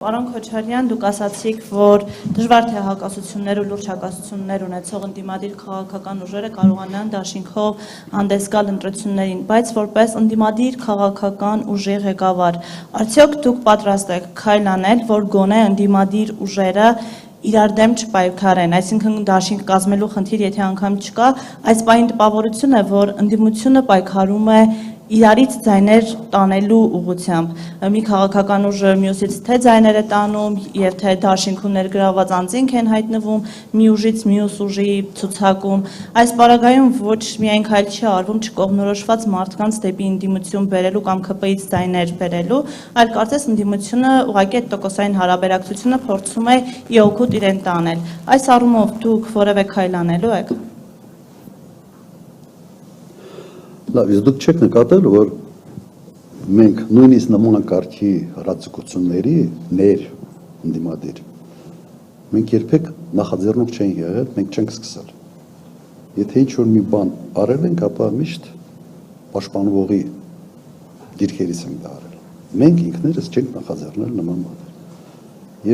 Պարոն Քոչարյան, դուք ասացիք, որ դժվար թե հակասություններ ու լուրջ հակասություններ ունեցող ընդդիմադիր քաղաքական ուժերը կարողանան դաշինքով հանդես գալ ընտրություններին, բայց որպես ընդդիմադիր քաղաքական ուժի ղեկավար, արդյոք դուք պատրաստ եք քայլ անել, որ գոնե ընդդիմադիր ուժերը իրար դեմ չպայքարեն, այսինքն դաշինք կազմելու խնդիր, եթե անգամ չկա, այս պահին տպավորություն է, որ ընդդիմությունը պայքարում է իրարից ձայներ տանելու ուղղությամբ, մի քաղաքական ուժը մյուսից թե ձայներ է տանում և թե դաշինքում ներգրավված անձինք են հայտնվում մի ուժից մյուս ուժի ցուցակում, այս պարագայում ոչ միայն քայլ չի արվում չկողմնորոշված մարդկանց դեպի ընդդիմություն բերելու կամ ԿՊ-ից ձայներ բերելու, այլ կարծես ընդդիմությունը ուղղակի այդ տոկոսային հարաբերակցությունը փորձում է ի օգուտ իրեն տանել, այս առումով դուք որևէ քայլ անելու եք։ Լավ, իսկ դուք չեք նկատել, որ մենք նույնիսկ նման կարգի հրաձգությունների ներ ընդդիմադիր, մենք երբեք նախաձեռնող չենք եղել, մենք չենք սկսել։ Եթե ինչ-որ մի բան արել ենք, ապա միշտ պաշտպանողի դիրքերից ենք դա արել։ Մենք ինքներս չենք նախաձեռնել նման բաներ։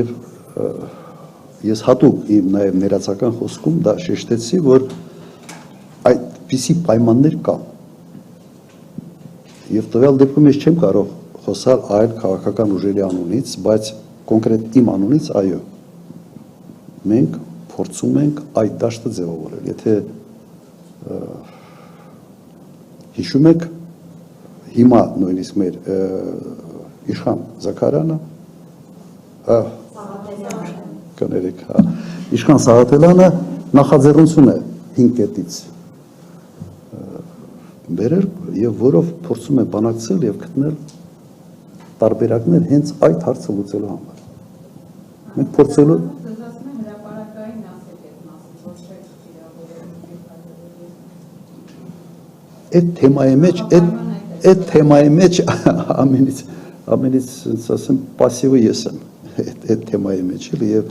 Եվ ես հատուկ իմ նաև ներածական խոսքում դա շեշտեցի, որ այդպիսի պայմաններ կան։ Եվ տվյալ դեպքում ես չեմ կարող խոսալ այլ քաղաքական ուժերի անունից, բայց կոնկրետ իմ անունից այո։ Մենք փորձում ենք այդ դաշտը ձևավորել։ Եթե հիշում եք, հիմա նույնիսկ մեր Իշխան Զաքարյանը, կներեք, Իշխան Սաղաթելյանը նախաձեռնություն է 5 կետից բերել եւ որով փորձում է բանակցել եւ գտնել տարբերակներ հենց այդ հարցը լուծելու համար։ Մենք փորձելու այդ թեմայի մեջ ամենից ասեմ пассивը ես եմ այդ թեմայի մեջ եւ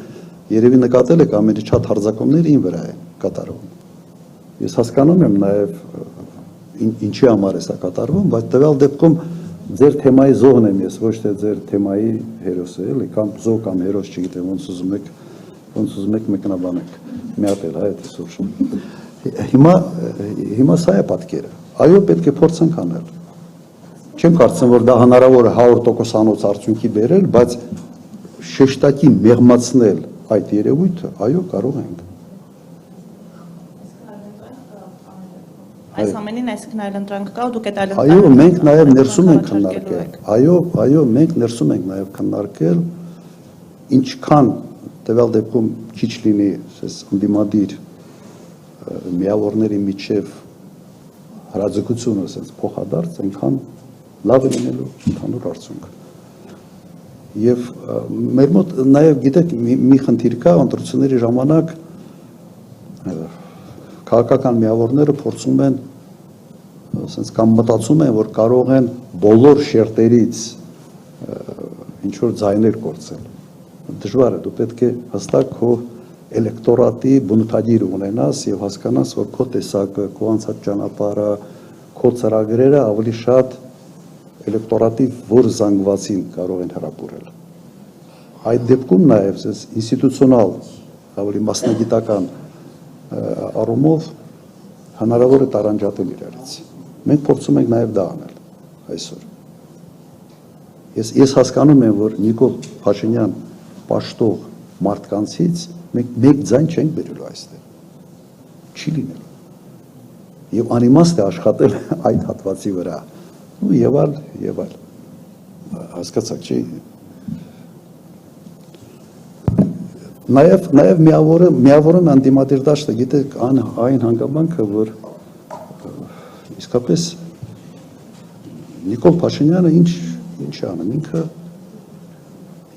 երևի նկատել եք ամենից շատ հարձակումները ին վրա են կատարվում։ Ես հասկանում եմ նաեւ ինչի համար է սա կատարվում, բայց տվյալ դեպքում ձեր թեմայի զոհն եմ ես, ոչ թե ձեր թեմայի հերոսը, էլի, կամ զոհ կամ հերոս, չգիտեմ, ոնց ուզում եք մեկնաբանեք, մի հատ էլ, այդ է սուրշում։ Հիմա սա է պատկերը, այո, պետք է փորձենք անել։ Չեմ կարծում, որ դա հնարավոր է 100%-անոց արդյունքի բերել, բայց շեշտակի մեղմացնել այդ երևույթը, այո, կարող ենք։ Այս ամենին այսինքն այլընտրանք կա ու դուք այդ այլընտրանքը Այո, մենք նաև ներսում ենք քննարկել։ Այո, մենք ներսում ենք նաև քննարկել, ինչքան տվյալ դեպքում քիչ լինի, ասես ընդդիմադիր միավորների միջև հրաձգությունը, ասես փոխադարձ, այնքան լավ է լինելու ընդհանուր արդյունք։ Եվ մեր մոտ նաև գիտեք մի խնդիր կա ընտրությունների ժամանակ քաղաքական միավորները փորձում են ասենց կամ մտածում են, որ կարող են բոլոր շերտերից ինչ որ ձայներ կորցել։ Դժվար է, դու պետք է հստակ քո էլեկտորատի բնութագիր ունենաս եւ հասկանաս, որ քո տեսակը, քո անցած ճանապարհը, քո ծրագրերը ավելի շատ էլեկտորատի որ զանգվածին կարող են հրապուրել։ Այդ դեպքում նաեւ ինստիտուցիոնալ ավելի մասնագիտական առումով հնարավոր է տարանջատել իրարից։ Մենք փորձում ենք նաև դա անել այսօր։ Ես հասկանում եմ, որ Նիկոլ Փաշինյան պաշտող մարդկանցից մենք մեկ ձայն չենք բերելու այստեղ։ Չի լինելու։ Եվ անիմաստ է աշխատել այդ հատվածի վրա։ Եվ այլ։ Հասկացաք, չի։ Նաև միավորում անտիմադիր դաշտը, գիտեք, այն հանգամանքը, որ իսկապես Նիկոլ Փաշինյանը ինչ է անում,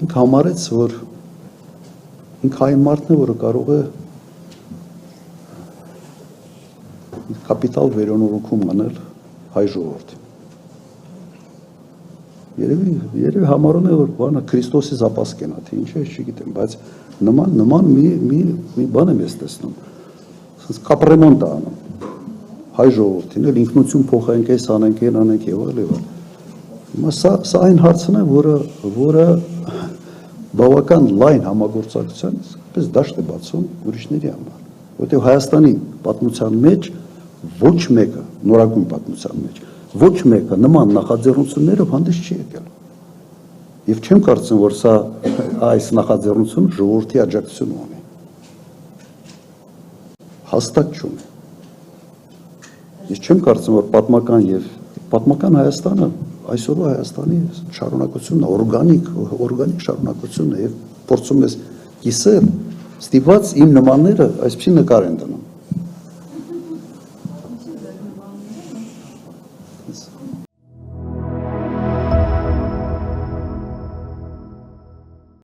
ինքը համարեց, որ ինքը այն մարդն է, որը կարող է կապիտալ վերոնորոգում անել հայ ժողովրդին։ Երևի համարում է, որ բանը Քրիստոսի զապասկեն է, թե ինչ է, չգիտեմ, բայց նման մի բան եմ ես տեսնում, կապրեմոնտ է անում, հայ ժողովրդին, էլ ինքնություն փոխենք, այս անենք, այն անենք և այլ։ Սա այն հարցն է, որը բավական լայն համագործակցության պես դաշտ է բացում ուրիշների համար, որտեղ Հայաստանի պատմության մեջ ոչ մեկը, նորագույն պատմության մեջ, ոչ մեկը նման նախաձեռնություններով հանդես չի եկել։ Եվ չեմ կարծում, որ սա այս նախաձեռնությունը ժողովրդի աջակցություն ունի։ Հաստատ չունի։ Ես չեմ կարծում, որ պատմական Հայաստանը այսօրվա Հայաստանի շարունակությունն է, օրգանիկ շարունակությունն է, եւ փորձում ես կիսել, ստիպված իմ նմանները այսպիսի նկար են դնում։